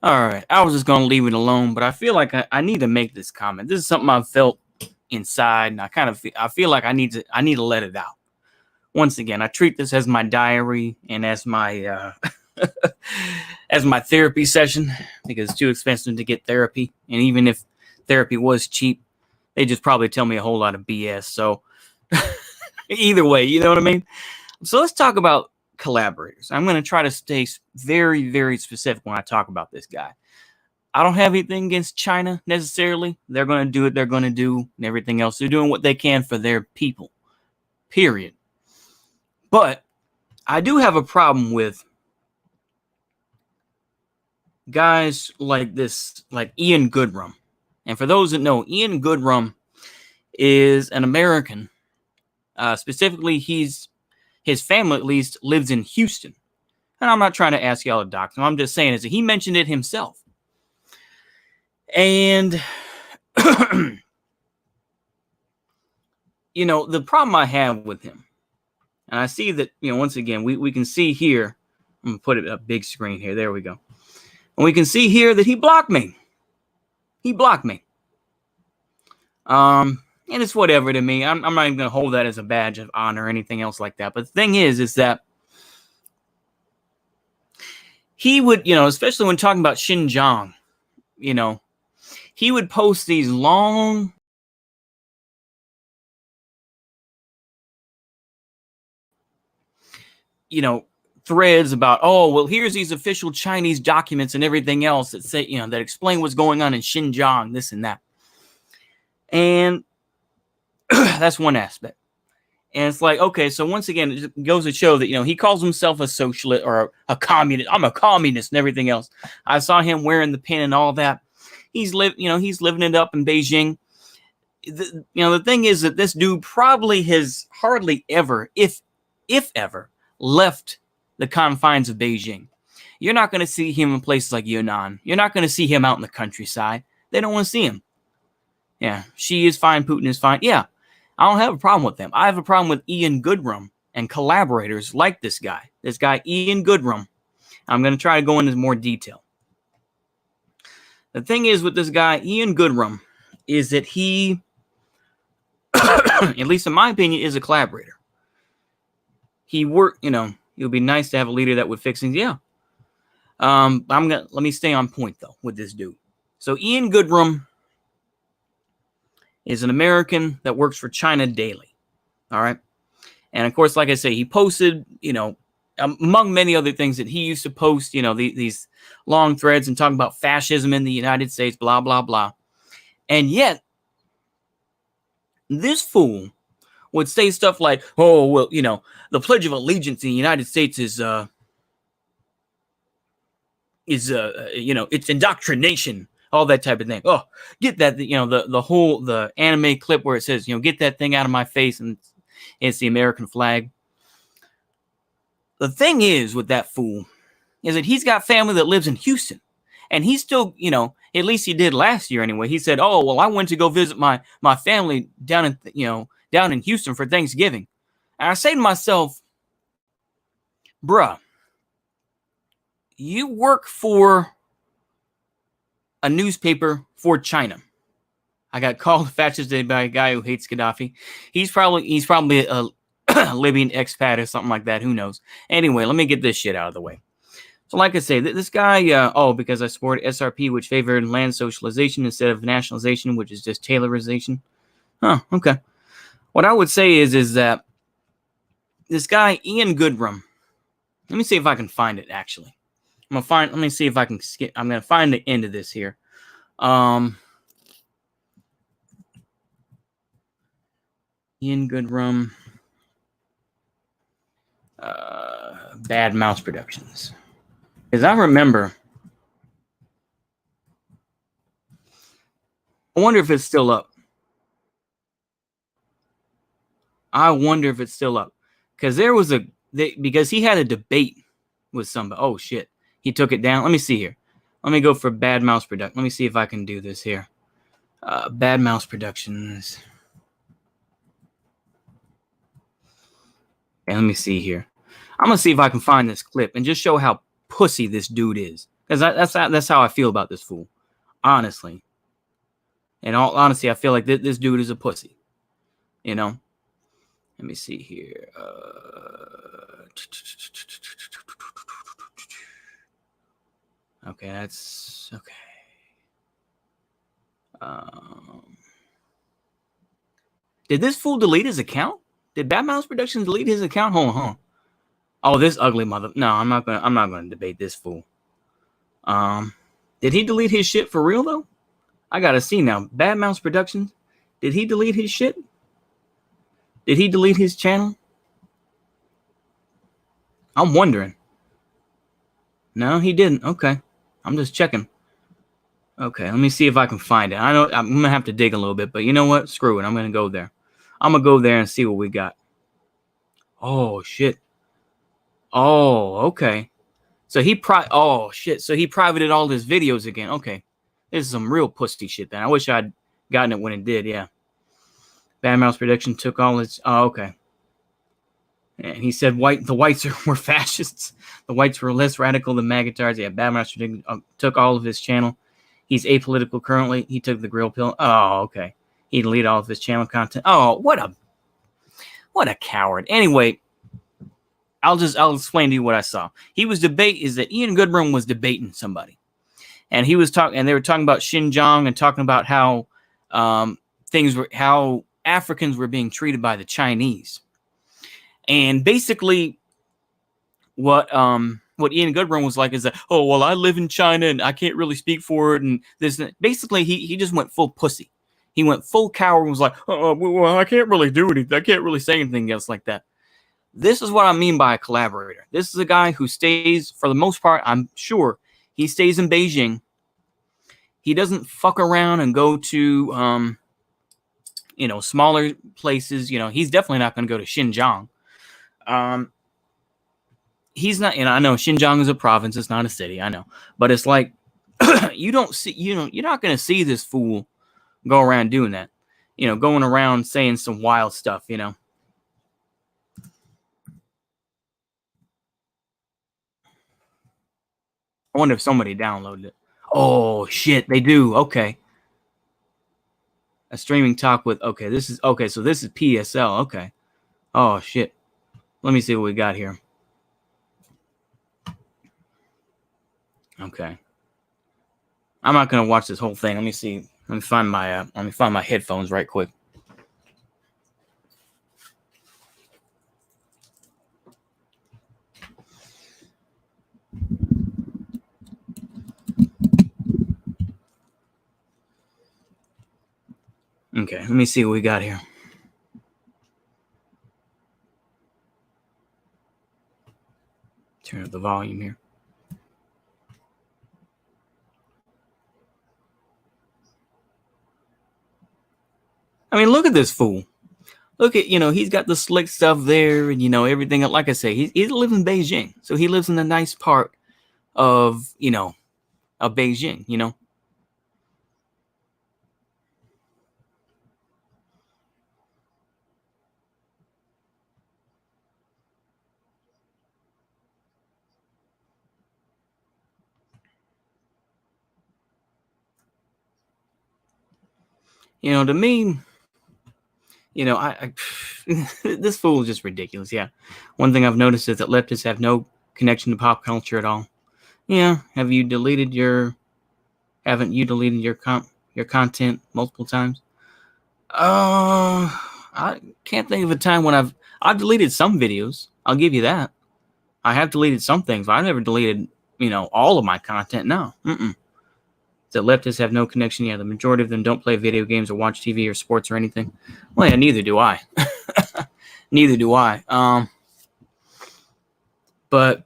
All right, I was just gonna leave it alone, but I feel like I need to make this comment. This is something I've felt inside, and I feel like I need to let it out. Once again, I treat this as my diary and as my as my therapy session because it's too expensive to get therapy, and even if therapy was cheap, they just probably tell me a whole lot of BS. So either way, you know what I mean. So let's talk about collaborators. I'm going to try to stay very, very specific when I talk about this guy. I don't have anything against China necessarily. They're going to do what they're going to do and everything else. They're doing what they can for their people, period. But I do have a problem with guys like this, like Ian Goodrum. And for those that know, Ian Goodrum is an American. Specifically, his family at least lives in Houston. And I'm not trying to ask y'all to dox him. I'm just saying is that he mentioned it himself. And the problem I have with him, and I see that, once again, we can see here, I'm going to put it up big screen here. There we go. And we can see here that he blocked me. He blocked me. And it's whatever to me. I'm not even going to hold that as a badge of honor or anything else like that. But the thing is that he would, especially when talking about Xinjiang, he would post these long threads about, oh, well, here's these official Chinese documents and everything else that say, that explain what's going on in Xinjiang, this and that. And that's one aspect. And it's like, okay, so once again, it goes to show that, he calls himself a socialist or a communist. I'm a communist and everything else. I saw him wearing the pin and all that. He's living it up in Beijing. The thing is that this dude probably has hardly ever, if ever, left the confines of Beijing. You're not going to see him in places like Yunnan. You're not going to see him out in the countryside. They don't want to see him. Yeah, Xi is fine, Putin is fine. Yeah, I don't have a problem with them. I have a problem with Ian Goodrum and collaborators like this guy. This guy, Ian Goodrum. I'm going to try to go into more detail. The thing is with this guy, Ian Goodrum, is that he, at least in my opinion, is a collaborator. He worked, it would be nice to have a leader that would fix things. Yeah. Let me stay on point though with this dude. So Ian Goodrum is an American that works for China Daily. All right. And of course, like I say, he posted, among many other things that he used to post, these long threads and talking about fascism in the United States, blah, blah, blah. And yet, this fool would say stuff like, oh, well, the Pledge of Allegiance in the United States is it's indoctrination, all that type of thing. Oh, get that, the anime clip where it says, get that thing out of my face, and it's the American flag. The thing is with that fool is that he's got family that lives in Houston, and he's still, at least he did last year anyway. He said, oh, well, I went to go visit my family down in Houston for Thanksgiving. And I say to myself, bruh, you work for a newspaper for China. I got called fascist by a guy who hates Gaddafi. He's probably a Libyan expat or something like that. Who knows? Anyway, let me get this shit out of the way. So like I say, this guy, because I support SRP, which favored land socialization instead of nationalization, which is just Taylorization. Oh, okay. What I would say is that this guy, Ian Goodrum, let me see if I can find it, actually. Let me see if I can skip. I'm going to find the end of this here. Ian Goodrum, Bad Mouse Productions. Because I remember, I wonder if it's still up. Because there was because he had a debate with somebody. Oh, shit. He took it down. Let me see here. Let me go for Bad Mouse Production. Let me see if I can do this here. Bad Mouse Productions. And let me see here. I'm going to see if I can find this clip and just show how pussy this dude is. Because that's how I feel about this fool, honestly. In all honesty, I feel like this dude is a pussy. You know. Let me see here. Okay, that's okay. Did this fool delete his account? Did Bad Mouse Productions delete his account? Hold on. Oh, this ugly mother. No, I'm not gonna debate this fool. Did he delete his shit for real though? I gotta see now. Bad Mouse Productions. Did he delete his shit? Did he delete his channel? I'm wondering. No, he didn't. Okay. I'm just checking. Okay, let me see if I can find it. I know I'm gonna have to dig a little bit, but you know what? Screw it. I'm gonna go there. I'm gonna go there and see what we got. Oh shit. Oh, okay. So oh shit. So he privated all his videos again. Okay. This is some real pussy shit then. I wish I'd gotten it when it did, yeah. Bad Mouse Prediction took all his okay. And he said the whites were fascists. The whites were less radical than MAGA-tards. Yeah, Bad Mouse Prediction took all of his channel. He's apolitical currently. He took the grill pill. Oh, okay. He deleted all of his channel content. Oh, what a coward. Anyway, I'll explain to you what I saw. He was that Ian Goodrum was debating somebody. And he was talking, and they were talking about Xinjiang and talking about how how Africans were being treated by the Chinese. And basically what Ian Goodrum was like is that, oh, well, I live in China and I can't really speak for it. And this, basically, he just went full pussy. He went full coward and was like, oh, well, I can't really do anything. I can't really say anything else like that. This is what I mean by a collaborator. This is a guy who stays, for the most part, I'm sure, he stays in Beijing. He doesn't fuck around and go to, smaller places. He's definitely not going to go to Xinjiang. He's not, I know Xinjiang is a province. It's not a city. I know. But it's like, you're not going to see this fool go around doing that. Going around saying some wild stuff, I wonder if somebody downloaded it. Oh, shit, they do. Okay. A streaming talk with, so this is PSL. Okay. Oh, shit. Let me see what we got here. Okay. I'm not going to watch this whole thing. Let me see. Let me find my headphones right quick. Okay, let me see what we got here. Turn up the volume here. I mean, look at this fool. Look at, he's got the slick stuff there and, everything. Like I say, he lives in Beijing. So he lives in the nice part of, of Beijing, To me, I this fool is just ridiculous. Yeah. One thing I've noticed is that leftists have no connection to pop culture at all. Yeah. Haven't you deleted your content multiple times? I can't think of a time when I've deleted some videos. I'll give you that. I have deleted some things, but I've never deleted, all of my content. No. The leftists have no connection. Yeah, the majority of them don't play video games or watch TV or sports or anything. Well, yeah, neither do I. Neither do I. But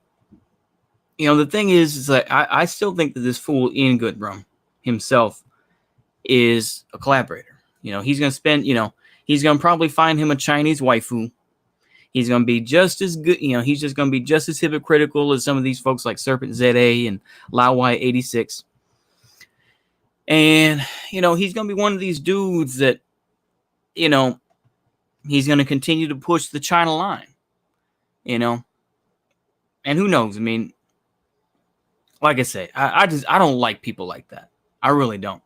the thing is that I still think that this fool Ian Goodrum himself is a collaborator. He's gonna spend. He's gonna probably find him a Chinese waifu. He's gonna be just as good. He's just gonna be just as hypocritical as some of these folks like Serpent ZA and Lao Y86. And, he's going to be one of these dudes that, he's going to continue to push the China line, and who knows? I mean, like I say, I don't like people like that. I really don't.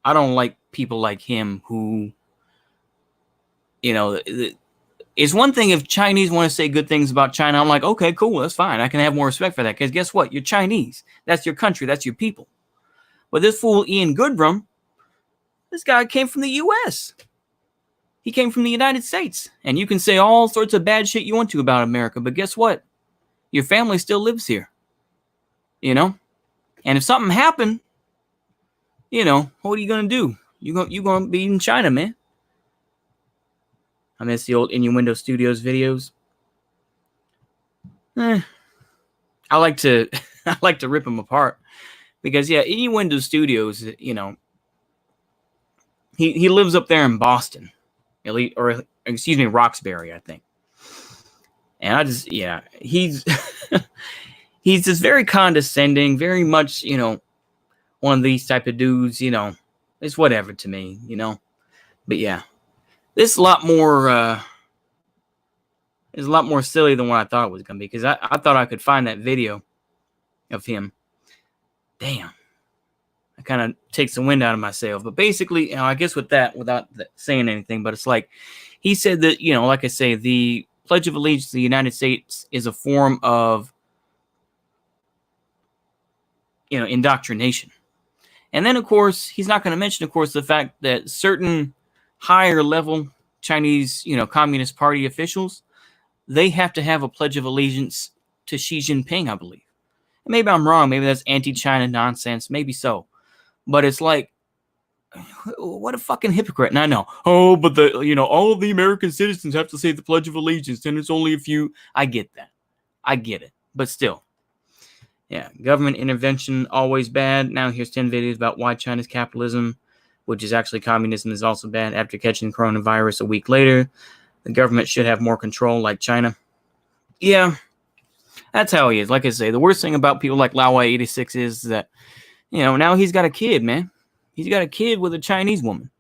I don't like people like him who, it's one thing if Chinese want to say good things about China. I'm like, okay, cool, that's fine. I can have more respect for that because guess what? You're Chinese. That's your country. That's your people. But this fool Ian Goodrum, this guy came from the U.S. He came from the United States. And you can say all sorts of bad shit you want to about America, but guess what? Your family still lives here. And if something happened, what are you going to do? You going to be in China, man. I miss the old Innuendo Studios videos. I like to rip them apart because Innuendo Studios, he lives up there in Boston, Roxbury, I think. And I just he's he's just very condescending, very much one of these type of dudes. It's whatever to me, But yeah, this is a lot more. Is a lot more silly than what I thought it was going to be because I thought I could find that video of him. Damn. That kind of takes the wind out of my sail. But basically, I guess with that, without saying anything, but it's like he said that, like I say, the Pledge of Allegiance to the United States is a form of, indoctrination. And then, of course, he's not going to mention, of course, the fact that certain higher level Chinese, Communist Party officials, they have to have a Pledge of Allegiance to Xi Jinping, I believe. And maybe I'm wrong. Maybe that's anti-China nonsense. Maybe so. But it's like, what a fucking hypocrite. And I know, but all of the American citizens have to say the Pledge of Allegiance, and it's only a few. I get that. I get it. But still. Yeah, government intervention, always bad. Now here's 10 videos about why China's capitalism, which is actually communism, is also bad. After catching coronavirus a week later, the government should have more control like China. Yeah, that's how he is. Like I say, the worst thing about people like Laowai86 is that, now he's got a kid, man. He's got a kid with a Chinese woman.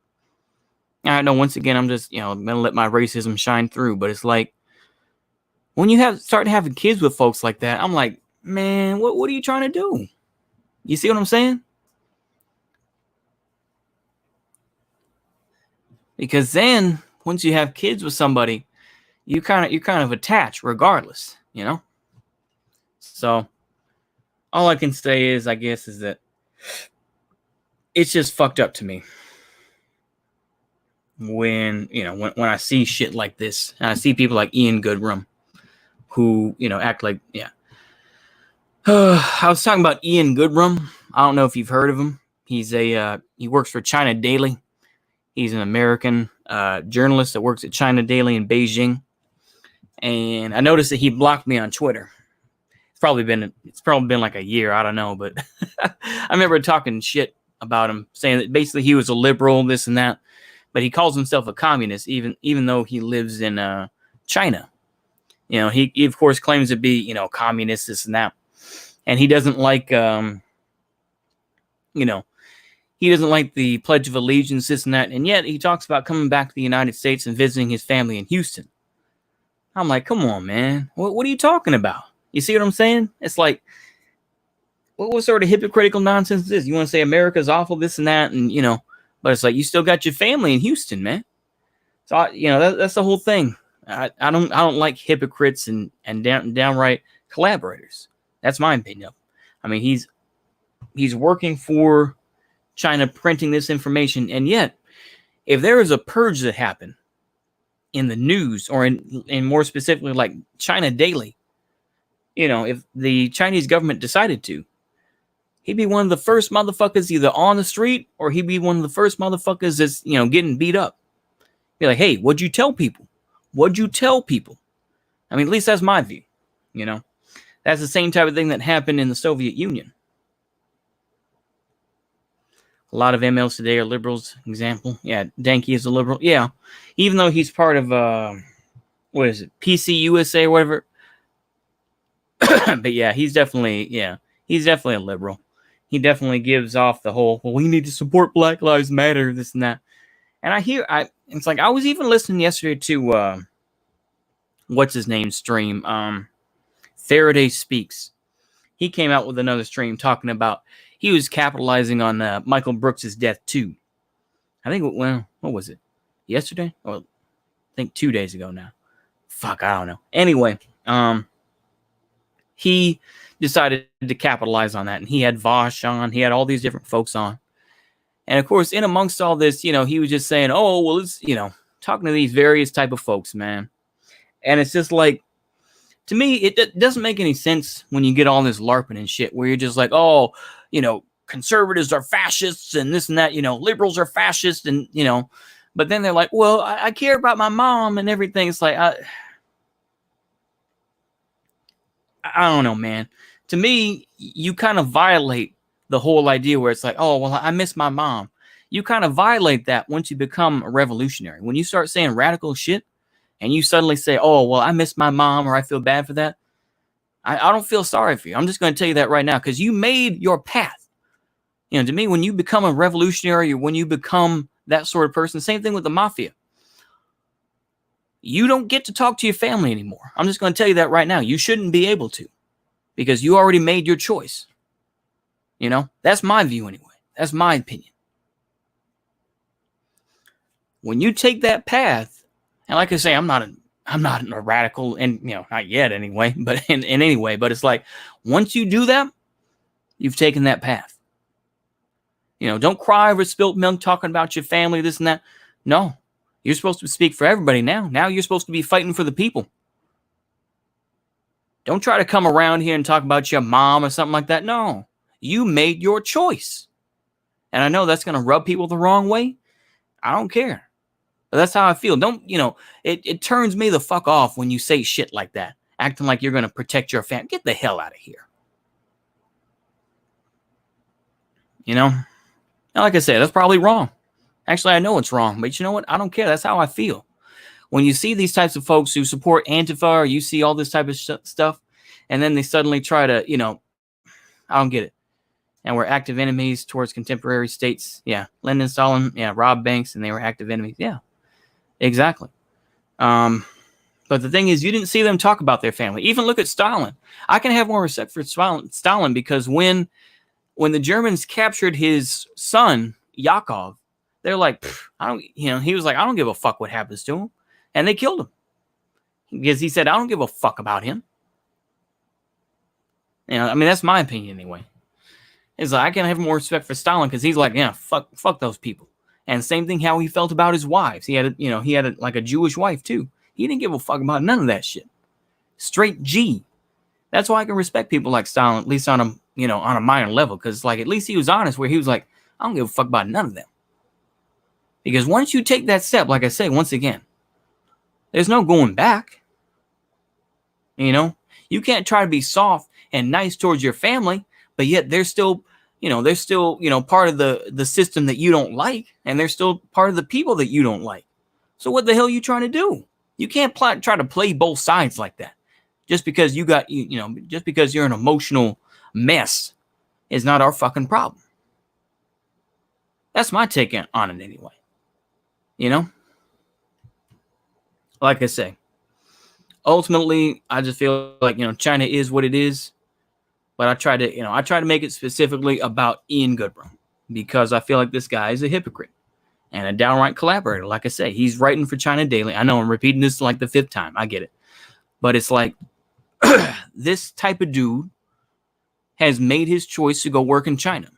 I know, once again, I'm just, going to let my racism shine through. But it's like, when you start having kids with folks like that, I'm like, man, what are you trying to do? You see what I'm saying? Because then, once you have kids with somebody, you're kind of attached regardless, So all I can say is, I guess, is that it's just fucked up to me when when I see shit like this, and I see people like Ian Goodrum who act like I was talking about Ian Goodrum. I don't know if you've heard of him. He works for China Daily. He's an American journalist that works at China Daily in Beijing. And I noticed that he blocked me on Twitter. It's probably been like a year. I don't know. But I remember talking shit about him, saying that basically he was a liberal, this and that. But he calls himself a communist, even though he lives in China. He of course claims to be, communist, this and that. And he doesn't like, he doesn't like the Pledge of Allegiance, this and that. And yet he talks about coming back to the United States and visiting his family in Houston. I'm like, come on, man. What are you talking about? You see what I'm saying? It's like, what sort of hypocritical nonsense is this? You want to say America's awful, this and that, and, but it's like, you still got your family in Houston, man. So, that's the whole thing. I don't like hypocrites and downright collaborators. That's my opinion. I mean, he's working for China, printing this information, and yet, if there is a purge that happened in the news, or in more specifically like China Daily, if the Chinese government decided to, he'd be one of the first motherfuckers either on the street, or he'd be one of the first motherfuckers that's getting beat up. Be like, hey, what'd you tell people? What'd you tell people? I mean, at least that's my view. That's the same type of thing that happened in the Soviet Union. A lot of MLs today are liberals. Example, Danke is a liberal. Yeah, even though he's part of what is it, PC USA or whatever. But yeah, he's definitely a liberal. He definitely gives off the whole, well, we need to support Black Lives Matter, this and that. And it's like, I was even listening yesterday to what's his name stream, Faraday Speaks. he came out with another stream talking about he was capitalizing on Michael Brooks's death too. I think, well, what was it? Yesterday? Or I think 2 days ago now. Fuck, I don't know. Anyway, he decided to capitalize on that, and he had Vosh on. He had all these different folks on. And of course, in amongst all this, he was just saying, oh, well, it's, talking to these various type of folks, man. And it's just like, to me, it doesn't make any sense when you get all this LARPing and shit where you're just like, oh, conservatives are fascists and this and that, liberals are fascists and, but then they're like, well, I care about my mom and everything. It's like, I don't know, man. To me, you kind of violate the whole idea where it's like, oh, well, I miss my mom. You kind of violate that once you become a revolutionary. When you start saying radical shit and you suddenly say, oh, well, I miss my mom or I feel bad for that. I don't feel sorry for you. I'm just going to tell you that right now because you made your path. To me, when you become a revolutionary or when you become that sort of person, same thing with the mafia. You don't get to talk to your family anymore. I'm just going to tell you that right now. You shouldn't be able to because you already made your choice. That's my view anyway. That's my opinion. When you take that path, and like I say, I'm not a radical, and not yet anyway, but in any way, but it's like once you do that, you've taken that path. Don't cry over spilt milk talking about your family, this and that. No, you're supposed to speak for everybody now. Now you're supposed to be fighting for the people. Don't try to come around here and talk about your mom or something like that. No, you made your choice. And I know that's going to rub people the wrong way. I don't care. But that's how I feel. It turns me the fuck off when you say shit like that, acting like you're going to protect your family. Get the hell out of here. Now, like I said, that's probably wrong. Actually, I know it's wrong, but you know what? I don't care. That's how I feel. When you see these types of folks who support Antifa or you see all this type of stuff, and then they suddenly try to, I don't get it. And we're active enemies towards contemporary states. Yeah. Lenin, Stalin, yeah, robbed banks, and they were active enemies. Yeah, exactly. But the thing is, you didn't see them talk about their family. Even look at Stalin. I can have more respect for Stalin because when the Germans captured his son, Yakov, they're like, he was like, I don't give a fuck what happens to him. And they killed him. Because he said, I don't give a fuck about him. That's my opinion anyway. It's like, I can have more respect for Stalin because he's like, yeah, fuck those people. And same thing how he felt about his wives. He had like a Jewish wife too. He didn't give a fuck about none of that shit. Straight G. That's why I can respect people like Stalin, at least on a minor level, because like at least he was honest where he was like, I don't give a fuck about none of them. Because once you take that step, like I say, once again, there's no going back. You can't try to be soft and nice towards your family, but yet they're still part of the system that you don't like, and they're still part of the people that you don't like. So what the hell are you trying to do? You can't try to play both sides like that. Just because just because you're an emotional mess is not our fucking problem. That's my take on it anyway. Like I say, ultimately, I just feel like, China is what it is. But I try to make it specifically about Ian Goodrum because I feel like this guy is a hypocrite and a downright collaborator. Like I say, he's writing for China Daily. I know I'm repeating this like the 5th time. I get it. But it's like this type of dude has made his choice to go work in China.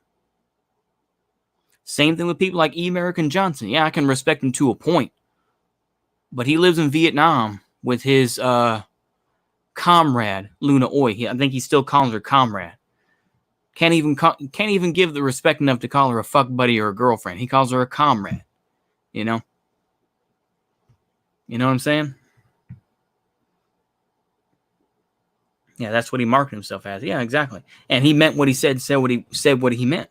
Same thing with people like E. American Johnson. Yeah, I can respect him to a point. But he lives in Vietnam with his comrade, Luna Oi. I think he still calls her comrade. Can't even give the respect enough to call her a fuck buddy or a girlfriend. He calls her a comrade. You know what I'm saying? Yeah, that's what he marketed himself as. Yeah, exactly. And he meant what he said what he meant.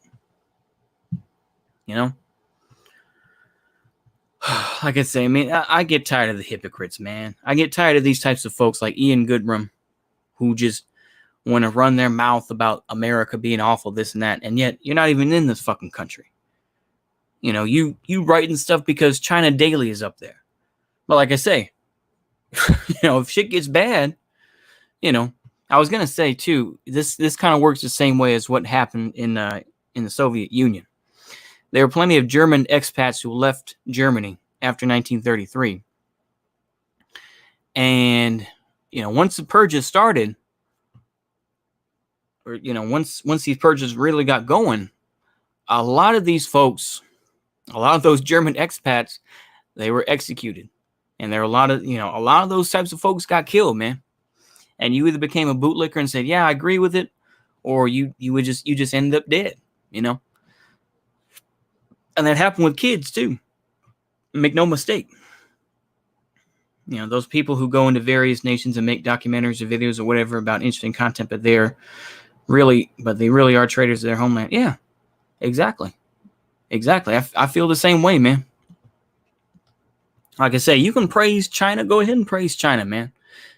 Like I say, I get tired of the hypocrites, man. I get tired of these types of folks like Ian Goodrum who just want to run their mouth about America being awful, this and that, and yet you're not even in this fucking country. You writing stuff because China Daily is up there. But like I say, if shit gets bad, I was gonna say too, this kind of works the same way as what happened in the Soviet Union. There were plenty of German expats who left Germany after 1933, and once the purges started, or once these purges really got going, a lot of these folks, a lot of those German expats, they were executed, and there were a lot of those types of folks got killed, man. And you either became a bootlicker and said, "Yeah, I agree with it," or you just ended up dead, And that happened with kids too. Make no mistake. Those people who go into various nations and make documentaries or videos or whatever about interesting content, but they really are traitors of their homeland. Yeah, exactly. I feel the same way, man. Like I say, you can praise China. Go ahead and praise China, man.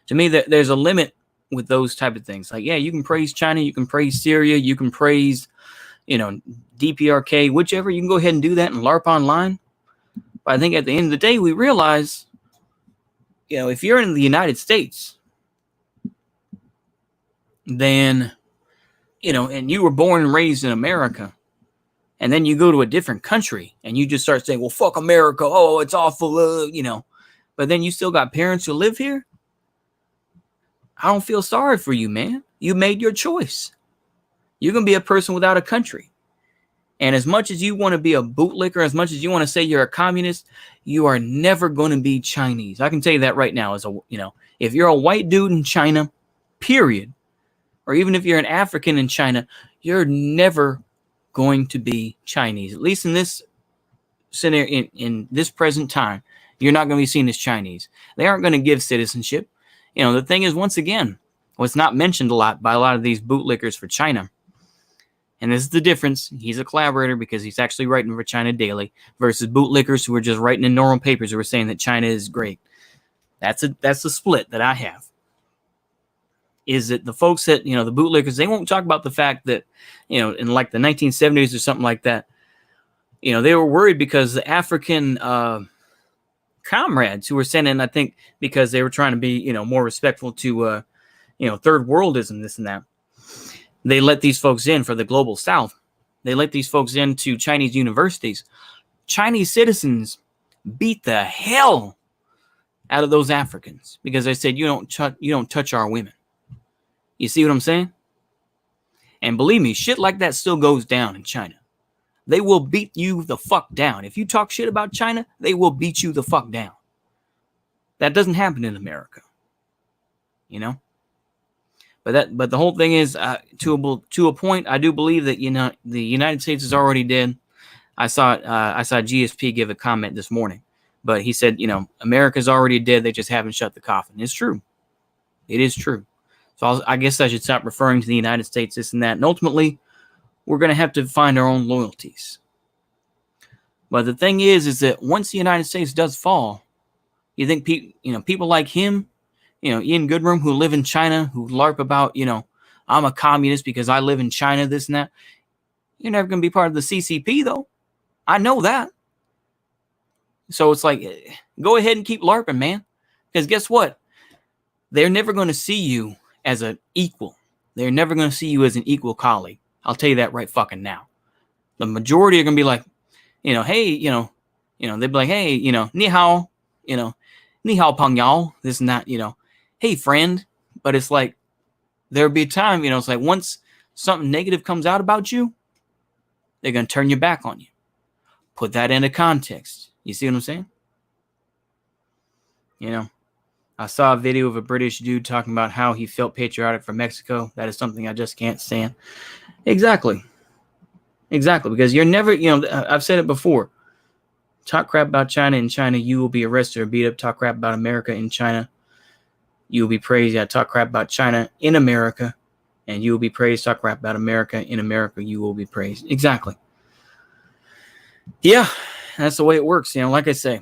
To me, there's a limit with those type of things. Like, yeah, you can praise China, you can praise Syria, you can praise, DPRK, whichever. You can go ahead and do that and LARP online. But I think at the end of the day, we realize, if you're in the United States, then, and you were born and raised in America, and then you go to a different country and you just start saying, well, fuck America. Oh, it's awful, But then you still got parents who live here. I don't feel sorry for you, man. You made your choice. You're going to be a person without a country. And as much as you want to be a bootlicker, as much as you want to say you're a communist, you are never going to be Chinese. I can tell you that right now. If you're a white dude in China, period, or even if you're an African in China, you're never going to be Chinese. At least in this scenario, in this present time, you're not going to be seen as Chinese. They aren't going to give citizenship. The thing is, once again, what's not mentioned a lot by a lot of these bootlickers for China, and this is the difference. He's a collaborator because he's actually writing for China Daily versus bootlickers who are just writing in normal papers who are saying that China is great. That's the split that I have. Is that the folks that, the bootlickers, they won't talk about the fact that, in like the 1970s or something like that, they were worried because the African comrades who were sent in, I think, because they were trying to be, more respectful to, third worldism, this and that. They let these folks in for the global South. They let these folks into Chinese universities. Chinese citizens beat the hell out of those Africans because they said, you don't touch our women. You see what I'm saying? And believe me, shit like that still goes down in China. They will beat you the fuck down. If you talk shit about China, they will beat you the fuck down. That doesn't happen in America. But the whole thing is, to a point, I do believe that the United States is already dead. I saw GSP give a comment this morning, but he said, America's already dead. They just haven't shut the coffin. It's true. It is true. So I guess I should stop referring to the United States, this and that. And ultimately, we're going to have to find our own loyalties. But the thing is that once the United States does fall, you think people like him, Ian Goodrum, who live in China, who LARP about, I'm a communist because I live in China, this and that. You're never going to be part of the CCP, though. I know that. So it's like, go ahead and keep LARPing, man. Because guess what? They're never going to see you as an equal. They're never going to see you as an equal colleague. I'll tell you that right fucking now. The majority are going to be like, hey, they'd be like, hey, ni hao, ni hao pang yao, this and that, hey, friend. But it's like, there'll be a time, it's like once something negative comes out about you, they're going to turn your back on you. Put that into context. You see what I'm saying? I saw a video of a British dude talking about how he felt patriotic for Mexico. That is something I just can't stand. Exactly. Because you're never, I've said it before. Talk crap about China in China, you will be arrested or beat up. Talk crap about America in China, you will be praised. Yeah, talk crap about China in America, and you will be praised. Talk crap about America in America, you will be praised. Exactly. Yeah, that's the way it works. Like I say,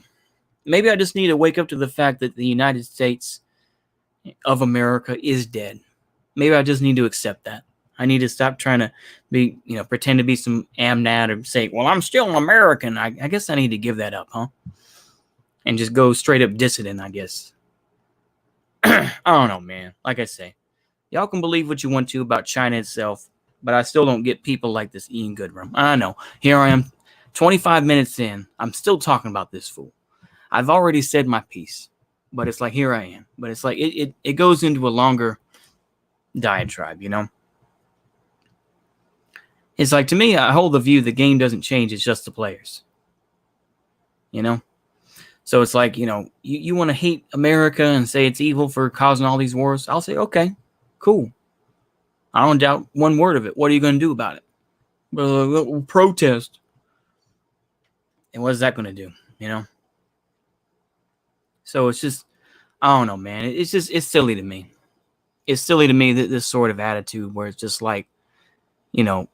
maybe I just need to wake up to the fact that the United States of America is dead. Maybe I just need to accept that. I need to stop trying to be, pretend to be some amnat or say, well, I'm still an American. I guess I need to give that up, huh? And just go straight up dissident, I guess. I don't know, man. Like I say, Y'all can believe what you want to about China itself, but I still don't get people like this Ian Goodrum. I know. Here I am, 25 minutes in. I'm still talking about this fool. I've already said my piece, but it's like, here I am. But it's like, it goes into a longer diatribe, you know? It's like, to me, I hold the view the game doesn't change. It's just the players, you know? So it's like, you know, you want to hate America and say it's evil for causing all these wars. I'll say, okay, cool. I don't doubt one word of it. What are you going to do about it? We'll protest. And what is that going to do? You know? So it's just, I don't know, man. It's silly to me. It's silly to me that this sort of attitude where it's just like, you know,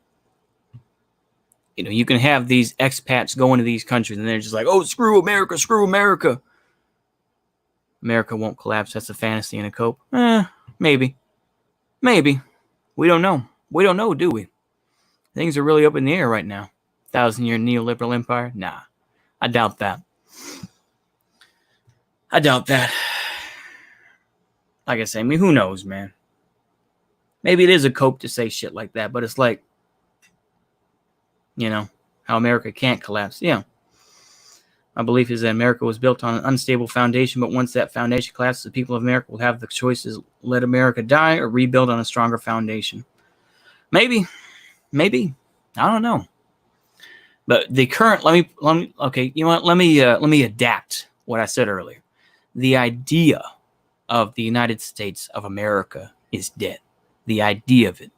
you can have these expats go into these countries and they're just like, oh, screw America, screw America. America won't collapse. That's a fantasy and a cope. Maybe. Maybe. We don't know. We don't know, do we? Things are really up in the air right now. 1,000-year neoliberal empire? Nah. I doubt that. I doubt that. Like I say, I mean, who knows, man? Maybe it is a cope to say shit like that, but it's like, you know, how America can't collapse. Yeah. My belief is that America was built on an unstable foundation, but once that foundation collapses, the people of America will have the choices: let America die or rebuild on a stronger foundation. Maybe. I don't know. But the current, okay, you know what? Let me adapt what I said earlier. The idea of the United States of America is dead. The idea of it,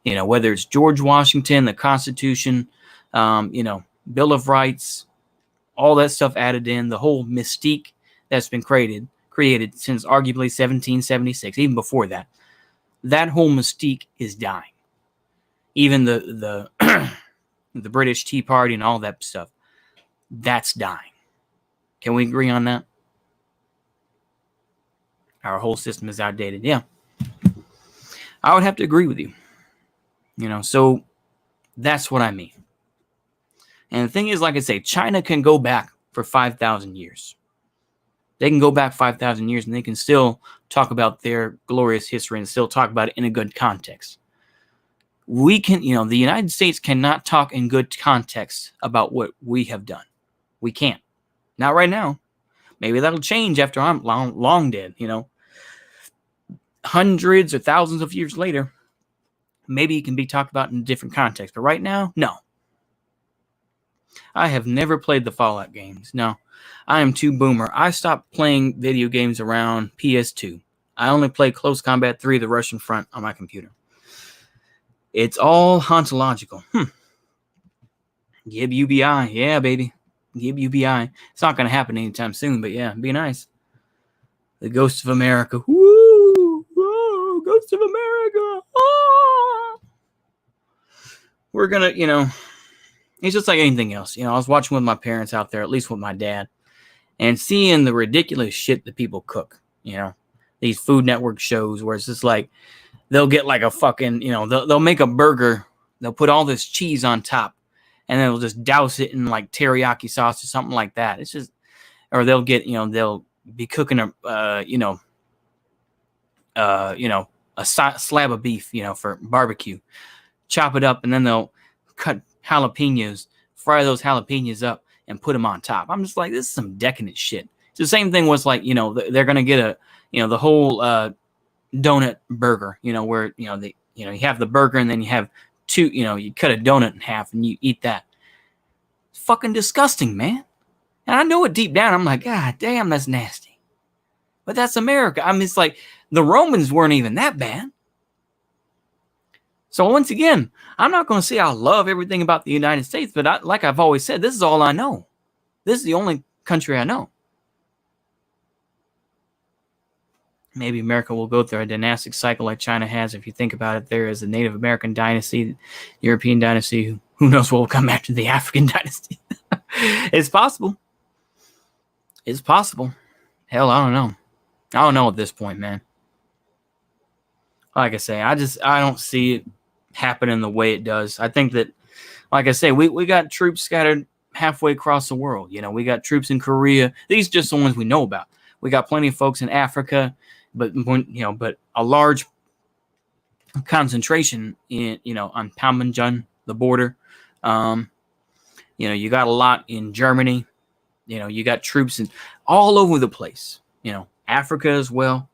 you know, whether it's George Washington, the Constitution, you know, Bill of Rights, all that stuff added in, the whole mystique that's been created since arguably 1776, even before that, that whole mystique is dying. Even the the British Tea Party and all that stuff, that's dying. Can we agree on that? Our whole system is outdated. Yeah. I would have to agree with you. You know, so that's what I mean. And the thing is, like I say, China can go back for 5,000 years. They can go back 5,000 years and they can still talk about their glorious history and still talk about it in a good context. We can, you know, the United States cannot talk in good context about what we have done. We can't. Not right now. Maybe that'll change after I'm long dead, you know. Hundreds or thousands of years later, maybe it can be talked about in a different context. But right now, no. I have never played the Fallout games. No. I am too boomer. I stopped playing video games around PS2. I only play Close Combat 3, The Russian Front, on my computer. It's all hauntological. Gib UBI. Yeah, baby. Gib UBI. It's not going to happen anytime soon, but yeah, be nice. The Ghost of America. Woo! Whoa! Ghost of America! Oh! We're going to, you know, it's just like anything else. You know, I was watching with my parents out there, at least with my dad, and seeing the ridiculous shit that people cook, you know, these Food Network shows where it's just like, they'll get like a fucking, you know, they'll make a burger. They'll put all this cheese on top and then they'll just douse it in like teriyaki sauce or something like that. It's just, or they'll get, you know, they'll be cooking a slab of beef, you know, for barbecue, chop it up, and then they'll cut jalapenos, fry those jalapenos up and put them on top. I'm just like, this is some decadent shit. It's the same thing was like, you know, they're going to get a, you know, the whole, donut burger, you know, where, you know, you have the burger and then you have two, you know, you cut a donut in half and you eat that. It's fucking disgusting, man. And I know it deep down. I'm like, God damn, that's nasty. But that's America. I mean, it's like the Romans weren't even that bad. So once again, I'm not going to say I love everything about the United States, but like I've always said, this is all I know. This is the only country I know. Maybe America will go through a dynastic cycle like China has. If you think about it, there is a Native American dynasty, European dynasty. Who knows what will come after the African dynasty? It's possible. It's possible. Hell, I don't know. I don't know at this point, man. Like I say, I don't see it happening the way it does. I think that, like I say, we got troops scattered halfway across the world. You know, we got troops in Korea. These are just the ones we know about. We got plenty of folks in Africa. But a large concentration in, on Panmunjom, the border. You got a lot in Germany. You got troops in all over the place. Africa as well.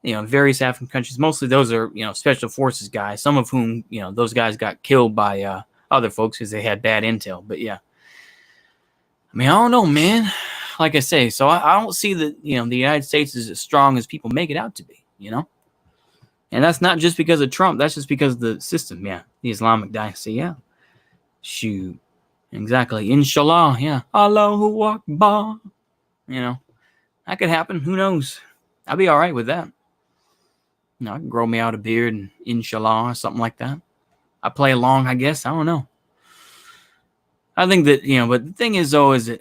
Various African countries. Mostly those are, special forces guys. Some of whom, those guys got killed by other folks because they had bad intel. But yeah, I don't know, man. Like I say, so I don't see that, the United States is as strong as people make it out to be, And that's not just because of Trump. That's just because of the system. Yeah. The Islamic dynasty. Yeah. Shoot. Exactly. Inshallah. Yeah. Allahu Akbar. That could happen. Who knows? I'll be all right with that. I can grow me out a beard and inshallah or something like that. I play along, I guess. I don't know. I think that, but the thing is, though, that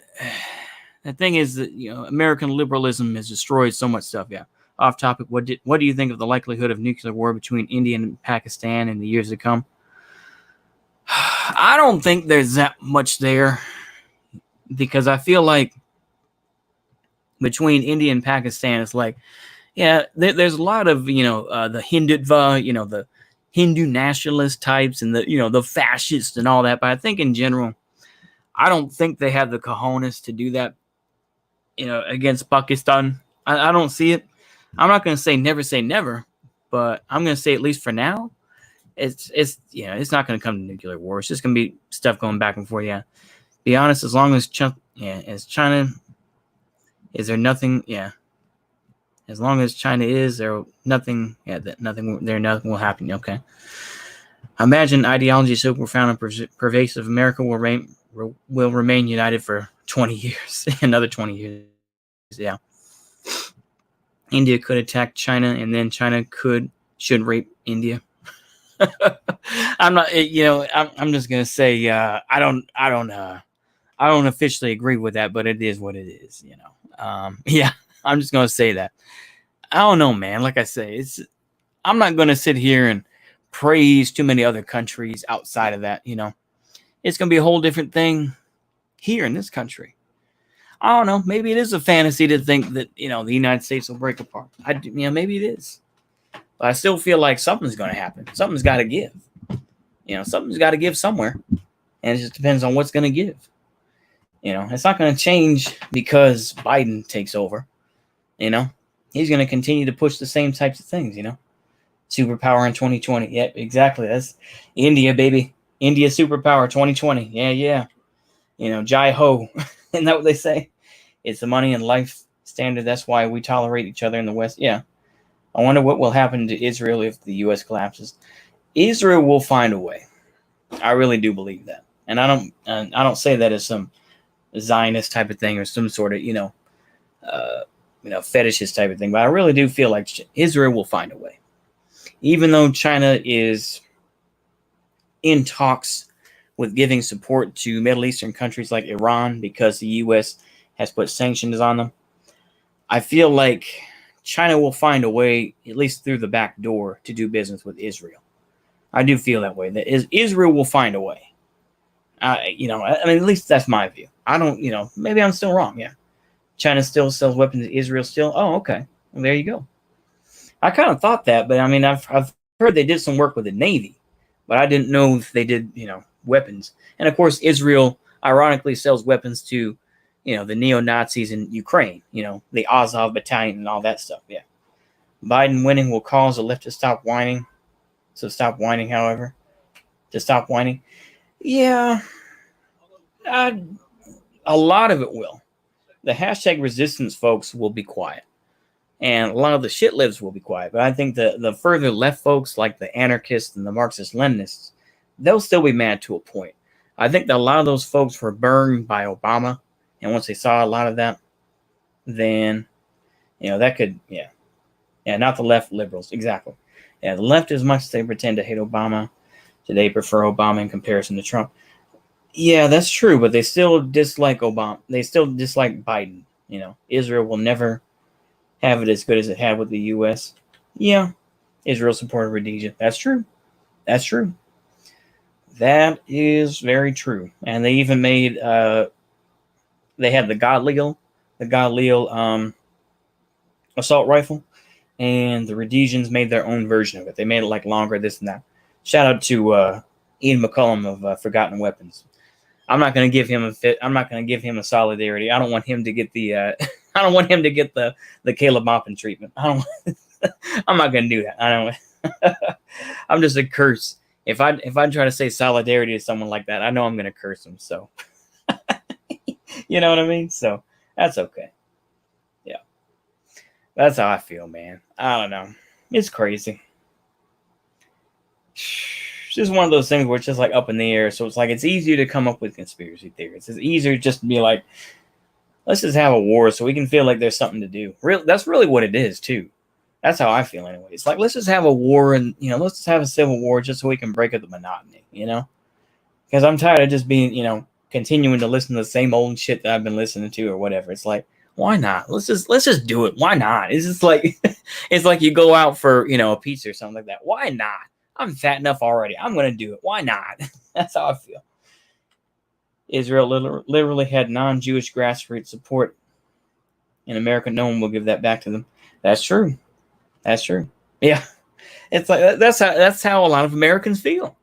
American liberalism has destroyed so much stuff. Yeah. Off topic. What do you think of the likelihood of nuclear war between India and Pakistan in the years to come? I don't think there's that much there, because I feel like between India and Pakistan, it's like, yeah, there's a lot of, the Hindutva, the Hindu nationalist types and the fascists and all that. But I think in general, I don't think they have the cojones to do that, against Pakistan. I don't see it. I'm not going to say never, but I'm going to say, at least for now, it's not going to come to nuclear war. It's just going to be stuff going back and forth. Yeah. Be honest, as long as China, is there nothing? Yeah. As long as China is there, nothing. Yeah, nothing will happen. Okay. Imagine ideology so profound and pervasive, America will remain united for 20 years, another 20 years. Yeah. India could attack China, and then China should rape India. I'm not. I'm just gonna say. I don't officially agree with that, but it is what it is. Yeah. I'm just gonna say that. I don't know, man. Like I say, I'm not gonna sit here and praise too many other countries outside of that. It's gonna be a whole different thing here in this country. I don't know. Maybe it is a fantasy to think that the United States will break apart. Maybe it is, but I still feel like something's gonna happen. Something's got to give. Something's got to give somewhere, and it just depends on what's gonna give. It's not gonna change because Biden takes over. He's going to continue to push the same types of things, Superpower in 2020. Yep, exactly. That's India, baby. India superpower 2020. Yeah. Jai ho. Isn't that what they say? It's the money and life standard. That's why we tolerate each other in the West. Yeah. I wonder what will happen to Israel if the U.S. collapses. Israel will find a way. I really do believe that. And I don't say that as some Zionist type of thing or some sort of, fetishist type of thing, but I really do feel like Israel will find a way. Even though China is in talks with giving support to Middle Eastern countries like Iran because the U.S. has put sanctions on them, I feel like China will find a way, at least through the back door, to do business with Israel. I do feel that way. That Israel will find a way. At least that's my view. I don't, maybe I'm still wrong. Yeah. China still sells weapons to Israel still. Oh, okay. Well, there you go. I kind of thought that, but I've heard they did some work with the Navy, but I didn't know if they did, weapons. And of course, Israel ironically sells weapons to, the neo-Nazis in Ukraine, the Azov battalion and all that stuff. Yeah. Biden winning will cause the left to stop whining. So stop whining, however. To stop whining. Yeah. A lot of it will. The hashtag resistance folks will be quiet. And a lot of the shit libs will be quiet. But I think the further left folks, like the anarchists and the Marxist-Leninists, they'll still be mad to a point. I think that a lot of those folks were burned by Obama. And once they saw a lot of that, then, that could, yeah. Yeah, not the left liberals. Exactly. Yeah, the left, as much as they pretend to hate Obama, they prefer Obama in comparison to Trump. Yeah, that's true, but they still dislike Obama. They still dislike Biden. Israel will never have it as good as it had with the U.S. Yeah, Israel supported Rhodesia. That's true. That's true. That is very true. And they even made, they had the Godleal assault rifle. and the Rhodesians made their own version of it. They made it like longer, this and that. Shout out to Ian McCullum of Forgotten Weapons. I'm not going to give him a fit. I'm not going to give him a solidarity. I don't want him to get the. I don't want him to get the Caleb Maupin treatment. I don't. I'm not going to do that. I don't. I'm just a curse. If I try to say solidarity to someone like that, I know I'm going to curse him. So, you know what I mean. So that's okay. Yeah, that's how I feel, man. I don't know. It's crazy. It's just one of those things where it's just like up in the air. So it's like it's easier to come up with conspiracy theories. It's easier just to be like, let's just have a war so we can feel like there's something to do. That's really what it is too. That's how I feel anyway. It's like let's just have a war and let's just have a civil war just so we can break up the monotony. Because I'm tired of just being continuing to listen to the same old shit that I've been listening to or whatever. It's like, why not? Let's just do it. Why not? It's just like it's like you go out for a pizza or something like that. Why not? I'm fat enough already. I'm going to do it. Why not? That's how I feel. Israel literally had non-Jewish grassroots support. In America, no one will give that back to them. That's true. That's true. Yeah. It's like that's how a lot of Americans feel.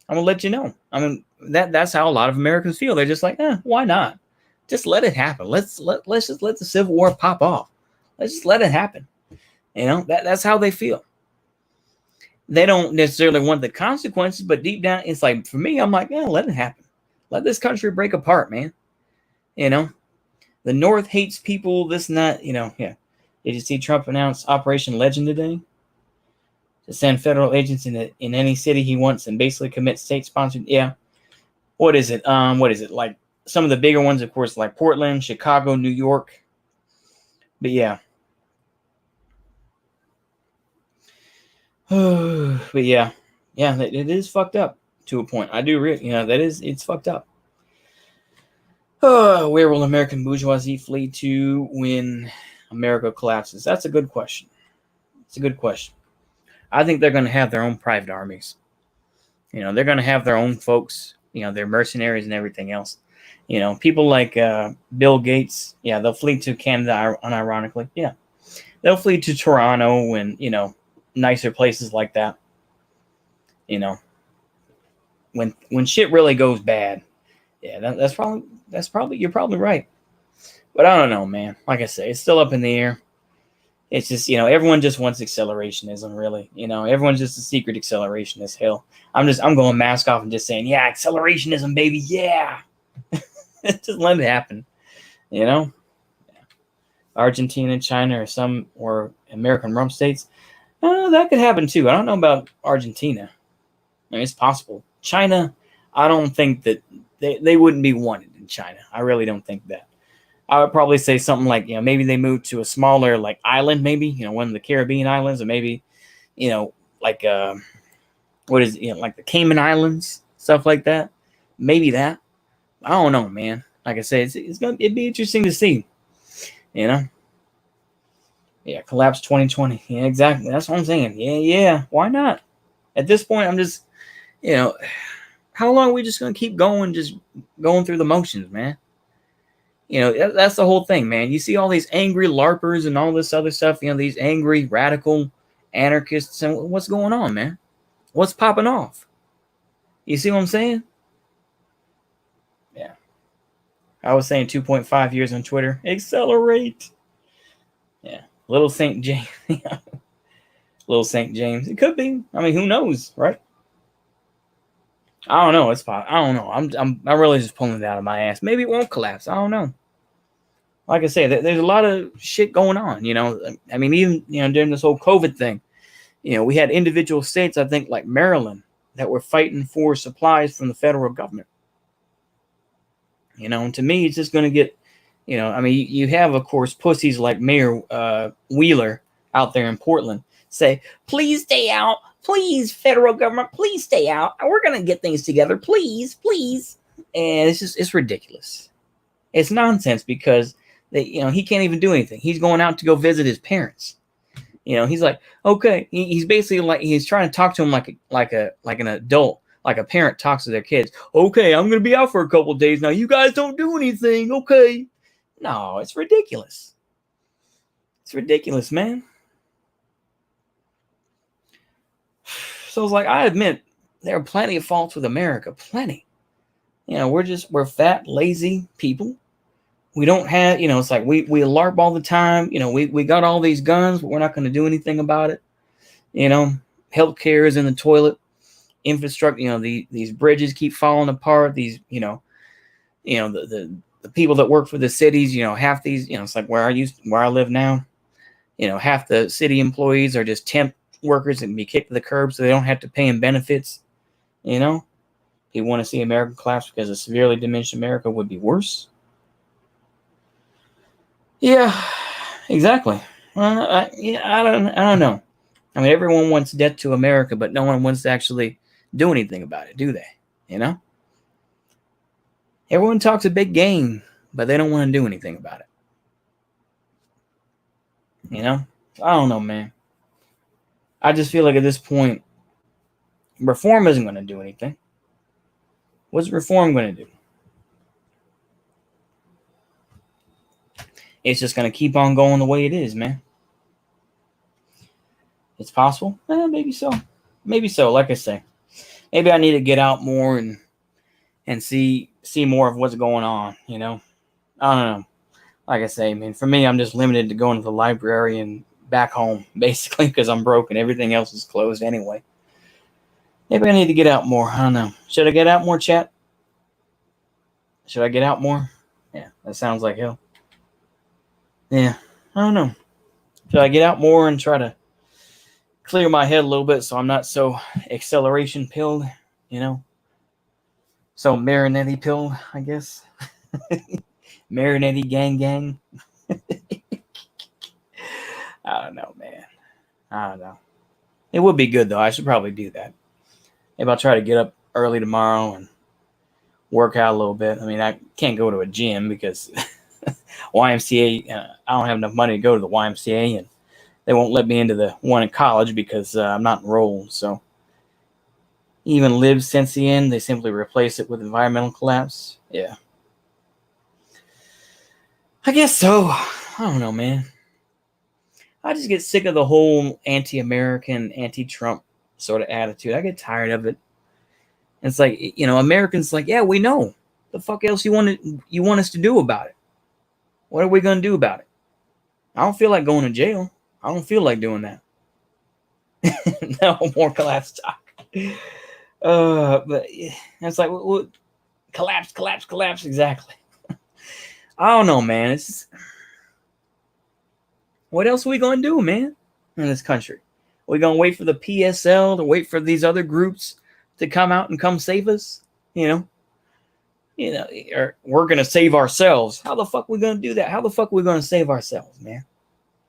I'm going to let you know. I mean, that's how a lot of Americans feel. They're just like, why not? Just let it happen. Let's just let the Civil War pop off. Let's just let it happen. That's how they feel. They don't necessarily want the consequences, but deep down, it's like, for me, I'm like, let it happen. Let this country break apart, man. The North hates people, this and that, yeah. Did you see Trump announce Operation Legend today? To send federal agents in any city he wants and basically commit state-sponsored, yeah. What is it? Like some of the bigger ones, of course, like Portland, Chicago, New York. But yeah. But yeah, it is fucked up to a point. I do it's fucked up. Where will American bourgeoisie flee to when America collapses? That's a good question. It's a good question. I think they're going to have their own private armies. They're going to have their own folks. Their mercenaries and everything else. People like Bill Gates. Yeah, they'll flee to Canada. Unironically, yeah, they'll flee to Toronto and nicer places like that. When shit really goes bad, yeah, that's probably you're probably right. But I don't know, man. Like I say, it's still up in the air. It's just everyone just wants accelerationism, really. Everyone's just a secret accelerationist. Hell, I'm going mask off and just saying, yeah, accelerationism, baby, yeah. Just let it happen. Argentina, China, or American rump states. That could happen too. I don't know about Argentina. I mean, it's possible. China, I don't think that they wouldn't be wanted in China. I really don't think that. I would probably say something like, maybe they move to a smaller like island, maybe, one of the Caribbean islands, or maybe, like what is it, like the Cayman Islands, stuff like that. Maybe that. I don't know, man. Like I say, it'd be interesting to see. Yeah, collapse 2020. Yeah, exactly. That's what I'm saying. Yeah. Why not? At this point, I'm just, how long are we just going to keep going, just going through the motions, man? That's the whole thing, man. You see all these angry LARPers and all this other stuff, these angry radical anarchists, and what's going on, man? What's popping off? You see what I'm saying? Yeah. I was saying 2.5 years on Twitter. Accelerate. Yeah. Little St. James. Little St. James. It could be. I mean, who knows, right? I don't know. It's possible. I don't know. I'm really just pulling it out of my ass. Maybe it won't collapse. I don't know. Like I say, there's a lot of shit going on. I mean, even during this whole COVID thing, we had individual states, I think, like Maryland, that were fighting for supplies from the federal government. And to me, it's just going to get, I mean, you have, of course, pussies like Mayor Wheeler out there in Portland say, please stay out. Please, federal government, please stay out. We're going to get things together. Please, please. And it's ridiculous. It's nonsense because he can't even do anything. He's going out to go visit his parents. He's like, okay. He's basically like, he's trying to talk to him like an adult, like a parent talks to their kids. Okay, I'm going to be out for a couple of days now. You guys don't do anything. Okay. No, it's ridiculous. It's ridiculous, man. So it's like, I admit there are plenty of faults with America, plenty. We're fat, lazy people. We don't have, it's like we LARP all the time. We got all these guns, but we're not going to do anything about it. Healthcare is in the toilet. Infrastructure, these bridges keep falling apart. These, the people that work for the cities, half these, it's like where I live now, half the city employees are just temp workers and be kicked to the curb so they don't have to pay them benefits. You want to see America collapse because a severely diminished America would be worse. Yeah, exactly. I don't know. I mean, everyone wants death to America, but no one wants to actually do anything about it, do they? Everyone talks a big game, but they don't want to do anything about it. I don't know, man. I just feel like at this point, reform isn't going to do anything. What's reform going to do? It's just going to keep on going the way it is, man. It's possible. Maybe so. Maybe so. Like I say, maybe I need to get out more and see more of what's going on. I don't know. Like I say, I mean, for me, I'm just limited to going to the library and back home, basically, because I'm broke and everything else is closed anyway. Maybe I need to get out more. I don't know. Should I get out more, chat? Should I get out more? Yeah, that sounds like hell. Yeah, I don't know. Should I get out more and try to clear my head a little bit so I'm not so acceleration pilled, So Marinetti pilled, I guess. Marinetti gang. I don't know, man. I don't know. It would be good, though. I should probably do that. Maybe I'll try to get up early tomorrow and work out a little bit. I mean, I can't go to a gym because YMCA, I don't have enough money to go to the YMCA, and they won't let me into the one in college because I'm not enrolled. So even live since the end, they simply replace it with environmental collapse. Yeah. I guess so. I don't know, man. I just get sick of the whole anti-American, anti-Trump sort of attitude. I get tired of it. It's like, Americans like, yeah, we know. The fuck else you want us to do about it? What are we going to do about it? I don't feel like going to jail. I don't feel like doing that. No more collapse talk. But it's like, collapse. Exactly. I don't know, man. It's just, what else are we going to do, man, in this country? Are we going to wait for the PSL to wait for these other groups to come out and come save us? Or we're going to save ourselves. How the fuck are we going to do that? How the fuck are we going to save ourselves, man?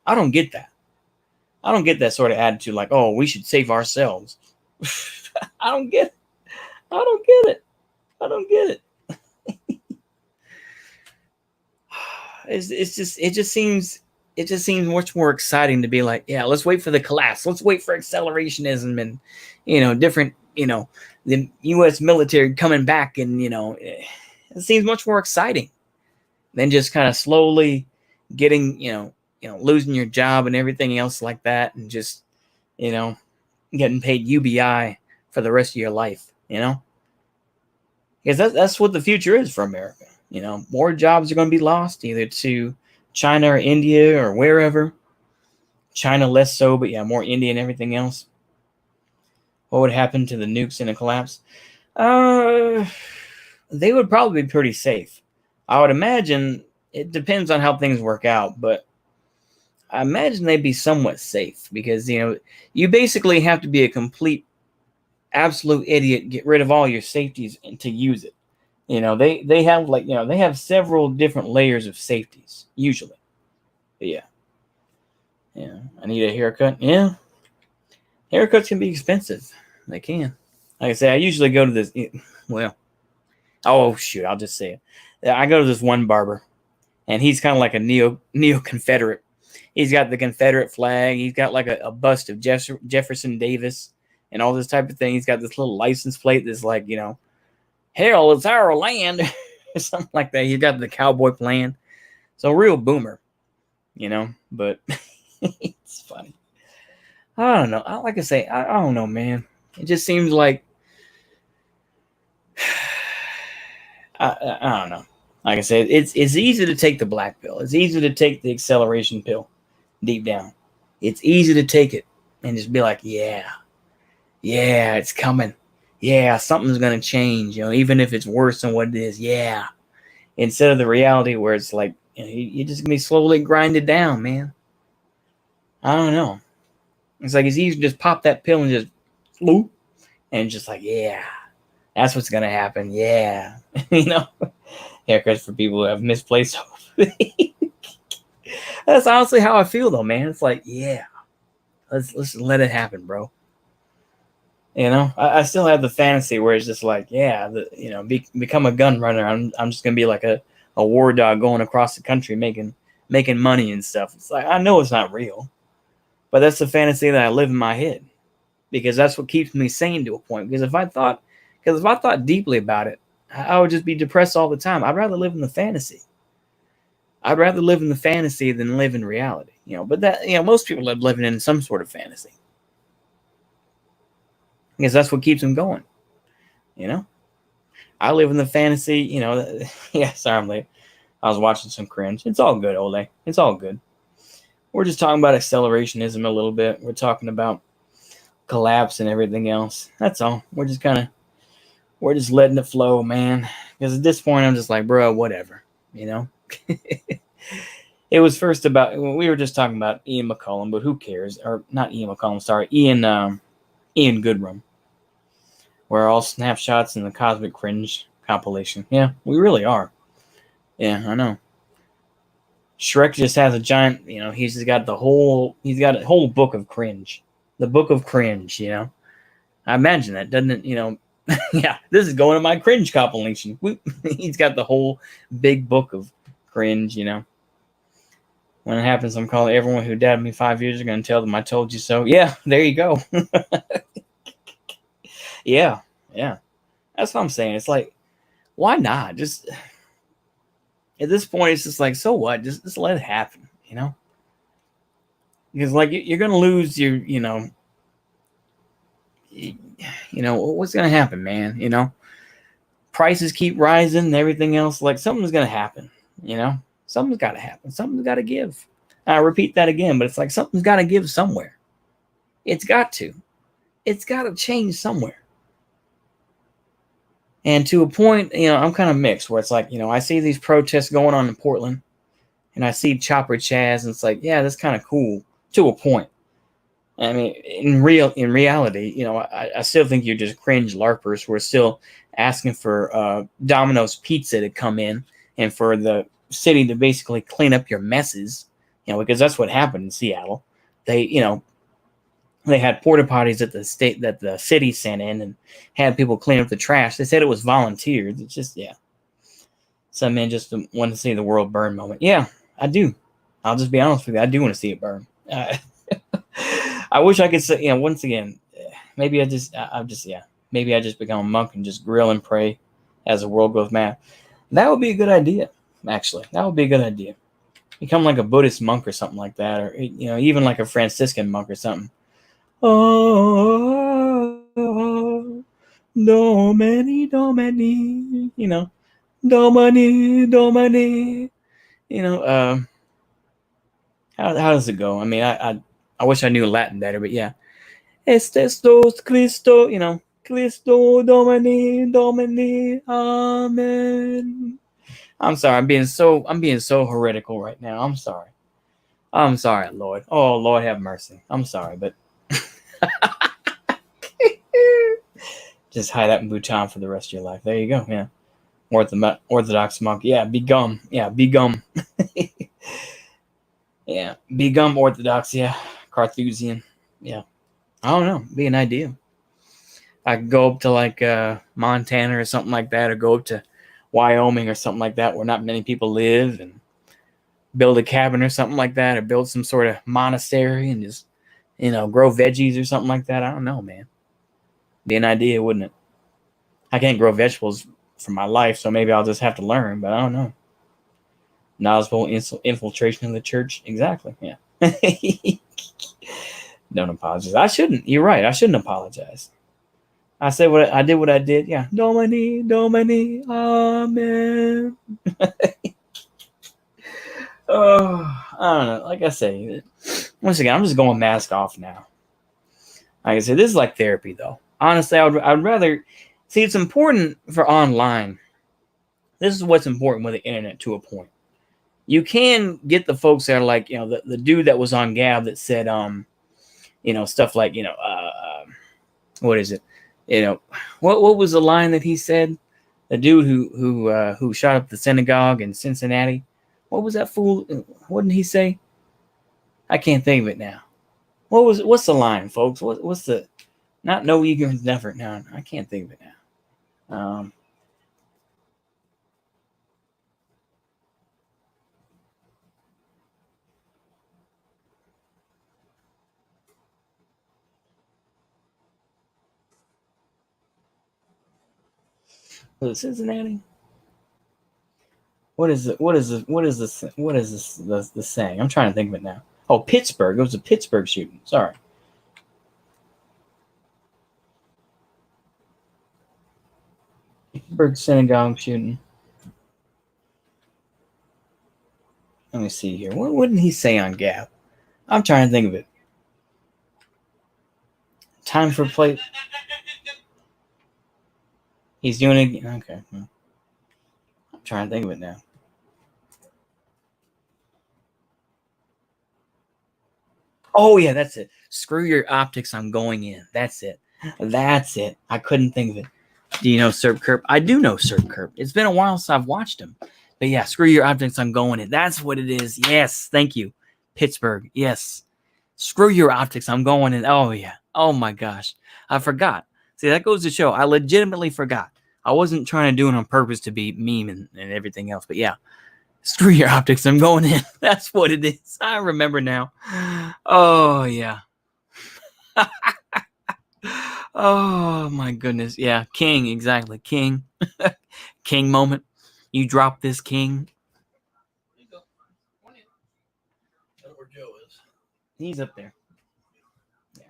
I don't get that. I don't get that sort of attitude like, oh, we should save ourselves. I don't get it. I don't get it. It just seems much more exciting to be like, yeah, let's wait for the collapse. Let's wait for accelerationism and, different, the U.S. military coming back. And, it seems much more exciting than just kind of slowly getting, losing your job and everything else like that. And just, getting paid UBI for the rest of your life, because that's what the future is for America. More jobs are going to be lost either to China or India or wherever. China less so, but yeah, more India and everything else. What would happen to the nukes in a collapse? They would probably be pretty safe. I would imagine it depends on how things work out, but I imagine they'd be somewhat safe because, you basically have to be a complete, absolute idiot, get rid of all your safeties and to use it. They have they have several different layers of safeties usually. But yeah. I need a haircut. Yeah, haircuts can be expensive. They can. Like I say, I usually go to this. Well, oh shoot, I'll just say it. I go to this one barber, and he's kind of like a neo Confederate. He's got the Confederate flag. He's got like a bust of Jefferson Davis and all this type of thing. He's got this little license plate that's like, hell, it's our land, something like that. He's got the cowboy plan. So real boomer, but it's funny. I don't know. Like I say, I don't know, man. It just seems like I don't know. Like I said, it's easy to take the black pill. It's easy to take the acceleration pill deep down. It's easy to take it and just be like, yeah, yeah, it's coming. Yeah, something's gonna change, even if it's worse than what it is. Yeah. Instead of the reality where it's like, you're just gonna be slowly grinded down, man. I don't know. It's like it's easy to just pop that pill and just whoop, and just like, yeah, that's what's gonna happen. Yeah. Yeah, because for people who have misplaced hope. That's honestly how I feel though, man. It's like, yeah, let's let it happen, bro. I still have the fantasy where it's just like, yeah, become a gun runner. I'm just gonna be like a war dog going across the country making money and stuff. It's like I know it's not real, but that's the fantasy that I live in my head because that's what keeps me sane to a point. Because if I thought deeply about it, I would just be depressed all the time. I'd rather live in the fantasy. I'd rather live in the fantasy than live in reality. But that most people are living in some sort of fantasy because that's what keeps them going. I live in the fantasy. Yeah. Sorry, I'm late. I was watching some cringe. It's all good, Ole. It's all good. We're just talking about accelerationism a little bit. We're talking about collapse and everything else. That's all. We're just letting it flow, man. Because at this point, I'm just like, bro, whatever. It was first about, we were just talking about Ian McCollum, but who cares? Or not Ian McCollum, sorry, Ian Goodrum. We're all snapshots in the cosmic cringe compilation. Yeah, we really are. Yeah, I know. Shrek just has a giant, he's got a whole book of cringe. The book of cringe, I imagine that, doesn't it? Yeah, this is going to my cringe compilation. He's got the whole big book of cringe, When it happens, I'm calling everyone who dabbed me 5 years ago and tell them I told you so. Yeah, there you go. Yeah. That's what I'm saying. It's like, why not? Just at this point, it's just like, so what? Just let it happen, Because like you're gonna lose your, what's gonna happen, man? Prices keep rising and everything else. Like something's gonna happen, Something's got to happen. Something's got to give. I repeat that again, but it's like something's got to give somewhere. It's got to. It's got to change somewhere. And to a point, I'm kind of mixed where it's like, I see these protests going on in Portland and I see Chopper Chaz and it's like, yeah, that's kind of cool to a point. I mean, in reality, I still think you're just cringe LARPers who are still asking for Domino's Pizza to come in and for the city to basically clean up your messes, because that's what happened in Seattle. They had porta potties that the city sent in and had people clean up the trash. They said it was volunteered. It's just, yeah. Some men just want to see the world burn moment. Yeah, I do. I'll just be honest with you. I do want to see it burn. I wish I could say, once again, maybe maybe I just become a monk and just grill and pray as the world goes mad. That would be a good idea, actually. That would be a good idea. Become like a Buddhist monk or something like that, or, even like a Franciscan monk or something. Oh, Domini, Domini, Domini. How does it go? I mean, I wish I knew Latin better, but yeah. Estes Christo, Christo Domini, Domini, Amen. I'm sorry, I'm being so heretical right now. I'm sorry, Lord. Oh, Lord, have mercy. I'm sorry, but just hide out in Bhutan for the rest of your life. There you go. Yeah, Orthodox monk. Yeah, be gum. Yeah, be gum. Yeah, be gum Orthodox. Yeah, Carthusian. Yeah, I don't know. Be an idea. I could go up to like Montana or something like that, or go up to Wyoming or something like that, where not many people live, and build a cabin or something like that, or build some sort of monastery and just, grow veggies or something like that. I don't know, man. Be an idea, wouldn't it? I can't grow vegetables for my life, so maybe I'll just have to learn, but I don't know. Knowledgeable infiltration of the church. Exactly, yeah. Don't apologize. I shouldn't. You're right. I shouldn't apologize. I said what I did. What I did. Yeah. Domini, Domini, Amen. Oh, I don't know. Like I say, once again, I'm just going mask off now. Like I said, this is like therapy, though. Honestly, I'd rather see. It's important for online. This is what's important with the internet to a point. You can get the folks that are like, the dude that was on Gab that said, stuff like, what is it? What was the line that he said? The dude who shot up the synagogue in Cincinnati. What was that fool? What did he say? I can't think of it now. What's the line, folks? What's the not no ignorance never? No, I can't think of it now. Was it Cincinnati? What is the saying? I'm trying to think of it now. Oh, Pittsburgh. It was a Pittsburgh shooting. Sorry. Pittsburgh synagogue shooting. Let me see here. What did he say on Gap? I'm trying to think of it. Time for play. He's doing it. Okay. I'm trying to think of it now. Oh, yeah, that's it. Screw your optics. I'm going in. That's it. I couldn't think of it. Do you know Serb Kerp? I do know Serb Kerp. It's been a while since I've watched him. But yeah, screw your optics. I'm going in. That's what it is. Yes. Thank you. Pittsburgh. Yes. Screw your optics. I'm going in. Oh, yeah. Oh, my gosh. I forgot. See, that goes to show. I legitimately forgot. I wasn't trying to do it on purpose to be meme and everything else. But yeah, screw your optics. I'm going in. That's what it is. I remember now. Oh, yeah. Oh, my goodness. Yeah, king. Exactly. King. King moment. You drop this king. Where Joe is. He's up there. Yeah,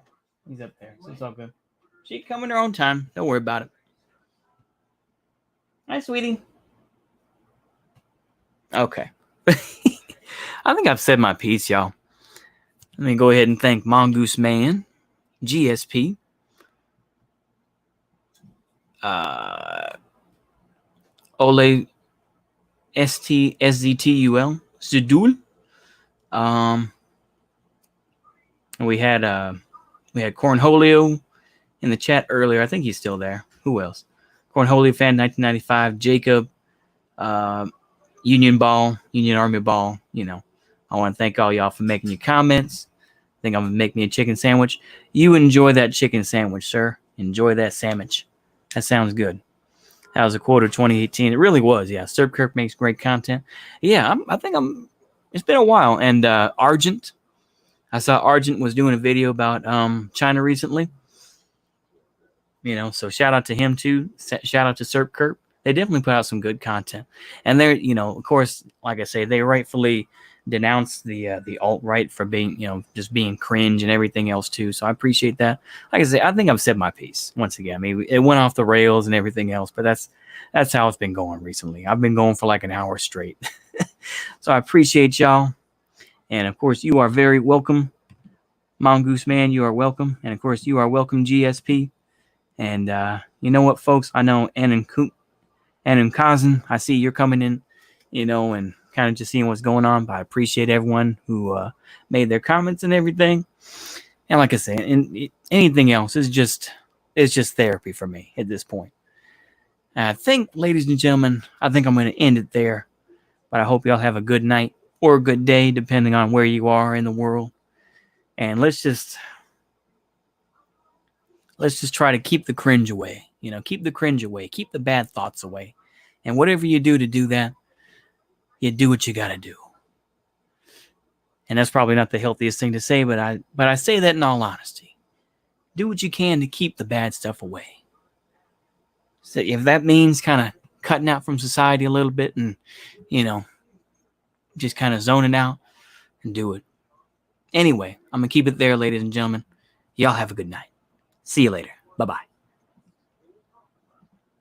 he's up there. So it's all good. She can come in her own time. Don't worry about it. Hi, sweetie. Okay. I think I've said my piece, y'all. Let me go ahead and thank Mongoose Man, GSP, Ole SZTUL, Zedul. We had Cornholio in the chat earlier. I think he's still there. Who else? Cornholio fan 1995, Jacob, Union Army Ball. I want to thank all y'all for making your comments. I think I'm gonna make me a chicken sandwich. You enjoy that chicken sandwich, sir. Enjoy that sandwich. That sounds good. That was a quote of 2018. It really was. Yeah, Serb Kirk makes great content. Yeah, I think it's been a while. And Argent, I saw Argent was doing a video about China recently. So shout out to him too. Shout out to Serb Kirk. They definitely put out some good content. And they're, of course, like I say, they rightfully denounce the alt-right for being, just being cringe and everything else too. So I appreciate that. Like I say, I think I've said my piece once again. I mean, it went off the rails and everything else, but that's how it's been going recently. I've been going for like an hour straight. So I appreciate y'all. And of course, you are very welcome. Mongoose Man, you are welcome. And of course, you are welcome, GSP. And you know what, folks? I know Anon Kazan, I see you're coming in, and kind of just seeing what's going on. But I appreciate everyone who made their comments and everything. And like I said, anything else is just therapy for me at this point. And I think, ladies and gentlemen, I'm going to end it there. But I hope y'all have a good night or a good day, depending on where you are in the world. And let's just try to keep the cringe away. Keep the cringe away. Keep the bad thoughts away. And whatever you do to do that, you do what you got to do. And that's probably not the healthiest thing to say, but I say that in all honesty. Do what you can to keep the bad stuff away. So if that means kind of cutting out from society a little bit and, just kind of zoning out, and do it. Anyway, I'm going to keep it there, ladies and gentlemen. Y'all have a good night. See you later. Bye-bye.